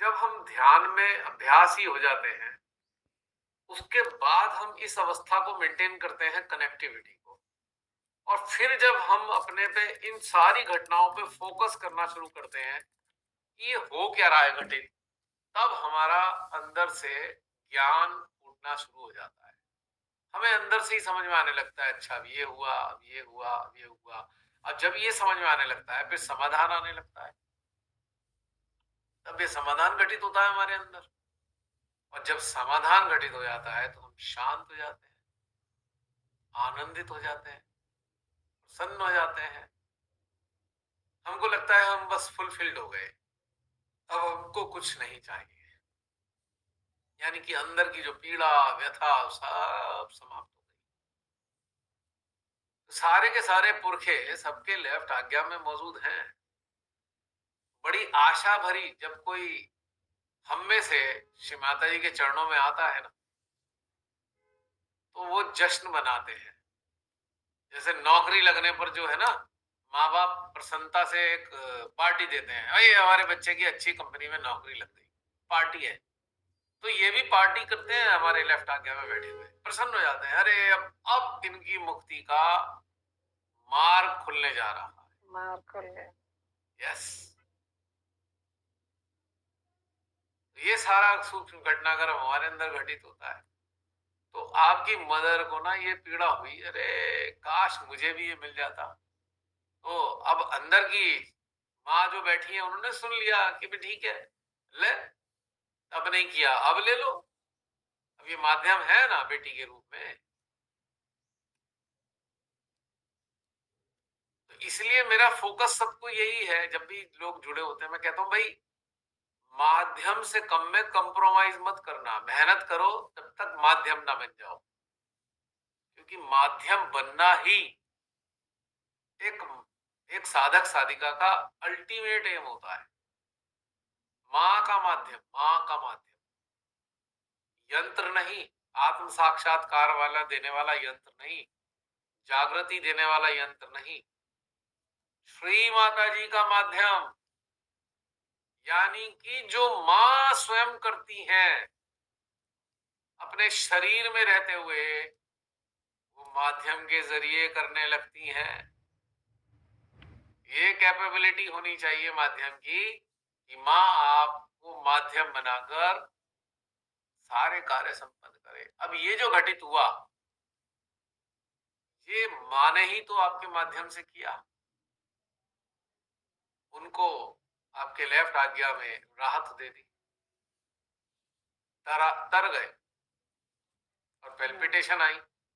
जब हम ध्यान में अभ्यासी हो जाते हैं, उसके बाद हम इस अवस्था को मेंटेन करते हैं कनेक्टिविटी को। और फिर जब हम अपने पे इन सारी घटनाओं पे फोकस करना शुरू करते हैं कि ये हो क्या रहा है घटित, तब हमारा अंदर से ज्ञान उठना शुरू हो जाता है। हमें अंदर से ही समझ में आने लगता है, अच्छा अब ये हुआ, अब ये हुआ, अब ये हुआ। अब जब ये समझ में आने लगता है, फिर समाधान आने लगता है। तब ये समाधान घटित होता है हमारे अंदर। और जब समाधान घटित हो जाता है तो हम शांत हो जाते हैं, आनंदित हो जाते हैं, प्रसन्न हो जाते हैं। हमको लगता है हम बस फुलफिल्ड हो गए, अब हमको कुछ नहीं चाहिए। यानी कि अंदर की जो पीड़ा, व्यथा सब समाप्त हो गई। सारे के सारे पुरखे सबके लेफ्ट आज्ञा में मौजूद हैं। बड़ी आशा भरी जब कोई हम में से श्री माता जी के चरणों में आता है ना, तो वो जश्न मनाते हैं। जैसे नौकरी लगने पर जो है ना, माँ बाप प्रसन्नता से एक पार्टी देते हैं, अरे हमारे बच्चे की अच्छी कंपनी में नौकरी लग गई, पार्टी है। तो ये भी पार्टी करते हैं, हमारे लेफ्ट आज्ञा में बैठे हुए प्रसन्न हो जाते हैं, अरे अब इनकी मुक्ति का मार्ग खुलने जा रहा है, मार्ग खुल गया। यस। ये सारा सूक्ष्म घटनाक्रम हमारे अंदर घटित होता है। तो आपकी मदर को ना ये पीड़ा हुई, अरे काश मुझे भी ये मिल जाता। तो अब अंदर की माँ जो बैठी है, उन्होंने सुन लिया कि भी ठीक है, ले, अब नहीं किया, अब ले लो। अब ये माध्यम है ना बेटी के रूप में। तो इसलिए मेरा फोकस सबको यही है, जब भी लोग जुड़े होते हैं मैं कहता हूं भाई, माध्यम से कम में कंप्रोमाइज मत करना, मेहनत करो तब तक माध्यम ना बन जाओ। क्योंकि माध्यम बनना ही एक एक साधक साधिका का अल्टीमेट एम होता है। माँ का माध्यम, माँ का माध्यम, यंत्र नहीं, आत्म साक्षात्कार वाला देने वाला यंत्र नहीं, जागृति देने वाला यंत्र नहीं, श्री माता जी का माध्यम। यानी कि जो माँ स्वयं करती हैं अपने शरीर में रहते हुए, वो माध्यम के जरिए करने लगती हैं। ये कैपेबिलिटी होनी चाहिए माध्यम की कि माँ आपको माध्यम बनाकर सारे कार्य संपन्न करे। अब ये जो घटित हुआ, ये माँ ने ही तो आपके माध्यम से किया। उनको आपके लेफ्ट आज्ञा में राहत दे दी, तर गए और पेल्पिटेशन आई।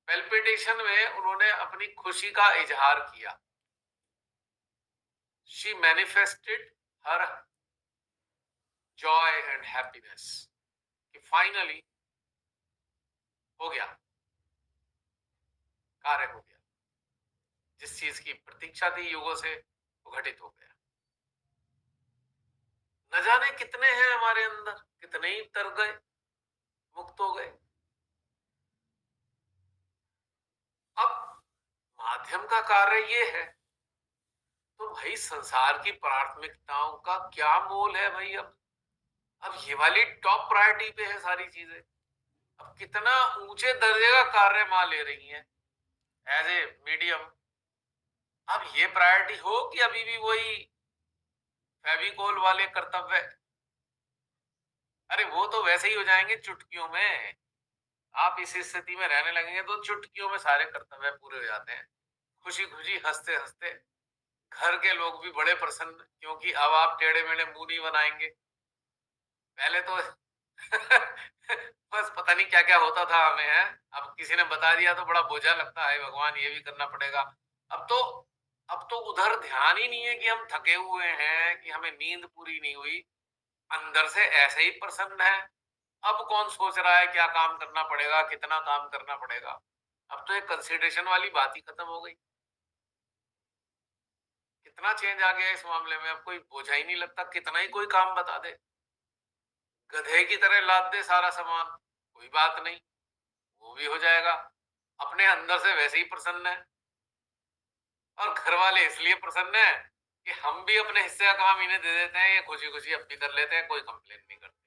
पेल्पिटेशन में उन्होंने अपनी खुशी का इजहार किया। She manifested her Joy and happiness कि फाइनली हो गया, कार्य हो गया। जिस चीज की प्रतीक्षा थी युगों से, वो घटित हो गया। न जाने कितने हैं हमारे अंदर, कितने ही तर गए, मुक्त हो गए। अब माध्यम का कार्य ये है, तो भाई संसार की प्राथमिकताओं का क्या मोल है भाई। अब ये वाली टॉप प्रायोरिटी पे है सारी चीजें। अब कितना ऊंचे दर्जे का कार्य मां ले रही हैं एज ए मीडियम। अब ये प्रायोरिटी हो कि अभी भी वही फेविकोल वाले कर्तव्य। अरे वो तो वैसे ही हो जाएंगे चुटकियों में। आप इस स्थिति में रहने लगेंगे तो चुटकियों में सारे कर्तव्य पूरे हो जाते हैं, खुशी खुशी हंसते हंसते। घर के लोग भी बड़े प्रसन्न, क्योंकि अब आप टेढ़े मेढ़े मुंह नहीं बनाएंगे। पहले तो बस पता नहीं क्या क्या होता था हमें, है अब किसी ने बता दिया तो बड़ा बोझा लगता है, भगवान ये भी करना पड़ेगा। अब तो अब तो उधर ध्यान ही नहीं है कि हम थके हुए हैं, कि हमें नींद पूरी नहीं हुई, अंदर से ऐसे ही प्रसन्न है। अब कौन सोच रहा है क्या काम करना पड़ेगा, कितना काम करना पड़ेगा। अब तो एक कंसिडरेशन वाली बात ही खत्म हो गई। कितना चेंज आ गया इस मामले में। अब कोई बोझा ही नहीं लगता, कितना ही कोई काम बता दे, गधे की तरह लाद दे सारा सामान, कोई बात नहीं, वो भी हो जाएगा। अपने अंदर से वैसे ही प्रसन्न है, और घर वाले इसलिए प्रसन्न है कि हम भी अपने हिस्से का काम इन्हें दे देते हैं, ये खुशी खुशी अब भी कर लेते हैं, कोई कंप्लेन नहीं करते।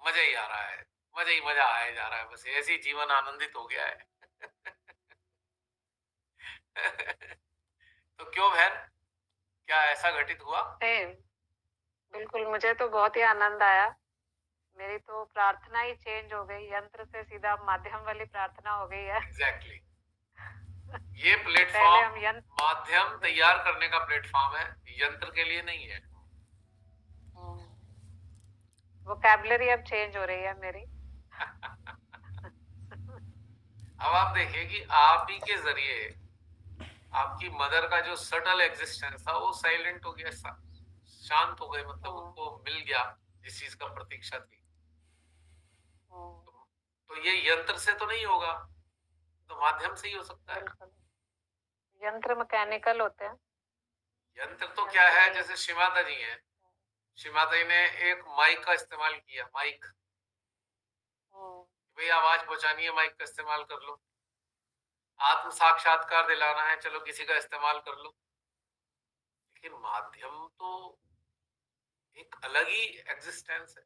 मजा ही आ रहा है, मजा ही मजा आया जा रहा है, बस ऐसे ही जीवन आनंदित हो गया है। तो क्यों बहन, क्या ऐसा घटित हुआ? नहीं, बिल्कुल मुझे तो बहुत ही आनंद आया। मेरी तो प्रार्थना ही चेंज हो गई, यंत्र से सीधा माध्यम वाली प्रार्थना हो गई है। एग्जैक्टली ये पहले प्लेटफॉर्म हम यंत्र माध्यम बिल्कुल। तैयार करने का प्लेटफॉर्म है, यंत्र के लिए नहीं है। वोकैबुलरी अब चेंज हो रही है मेरी। अब आप देखिए कि आप ही के जरिए आपकी मदर का जो सटल एग्जिस्टेंस था वो साइलेंट हो गया, शांत हो गए, मतलब उनको मिल गया जिस चीज का प्रतीक्षा थी। तो ये यंत्र से तो नहीं होगा, तो माध्यम से ही हो सकता है। बिल्कुल, यंत्र मैकेनिकल होते हैं। यंत्र तो क्या यंत्र है, नहीं। जैसे शिमाता जी हैं, शिमाता जी ने एक माइक का इस्तेमाल किया, माइक, भाई आवाज पहुंचानी है, माइक का इस्तेमाल कर लो। आत्म साक्षात्कार दिलाना है, चलो किसी का इस्तेमाल कर लो। लेकिन माध्यम तो एक अलग ही एग्जिस्टेंस है।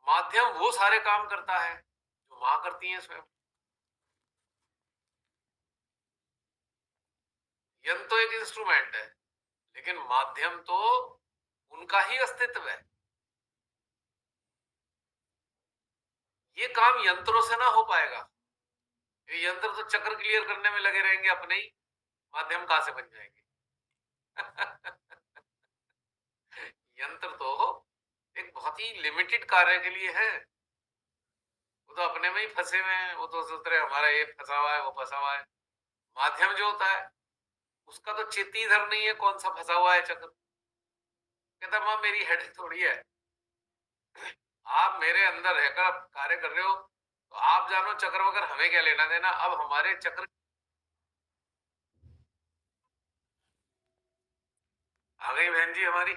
माध्यम वो सारे काम करता है जो मां करती हैं स्वयं। यंत्र तो एक इंस्ट्रूमेंट है, लेकिन माध्यम तो उनका ही अस्तित्व है। ये काम यंत्रों से ना हो पाएगा। ये यंत्र तो चक्र क्लियर करने में लगे रहेंगे अपने ही, माध्यम कहां से बन जाएंगे? यंत्र तो एक बहुत ही लिमिटेड कार्य के लिए है। वो तो अपने में ही फंसे हुए हैं, वो तो सोच रहे हमारा ये फंसा हुआ है, वो फंसा हुआ है। माध्यम जो होता है उसका तो चित्त ही इधर नहीं है, कौन सा फंसा हुआ है चक्र। कहता मां मेरी हेड थोड़ी है, आप मेरे अंदर रहकर कार्य कर रहे हो, तो आप जानो चक्र वगैरह, हमें क्या लेना देना। अब हमारे चक्र आ गई बहन जी हमारी।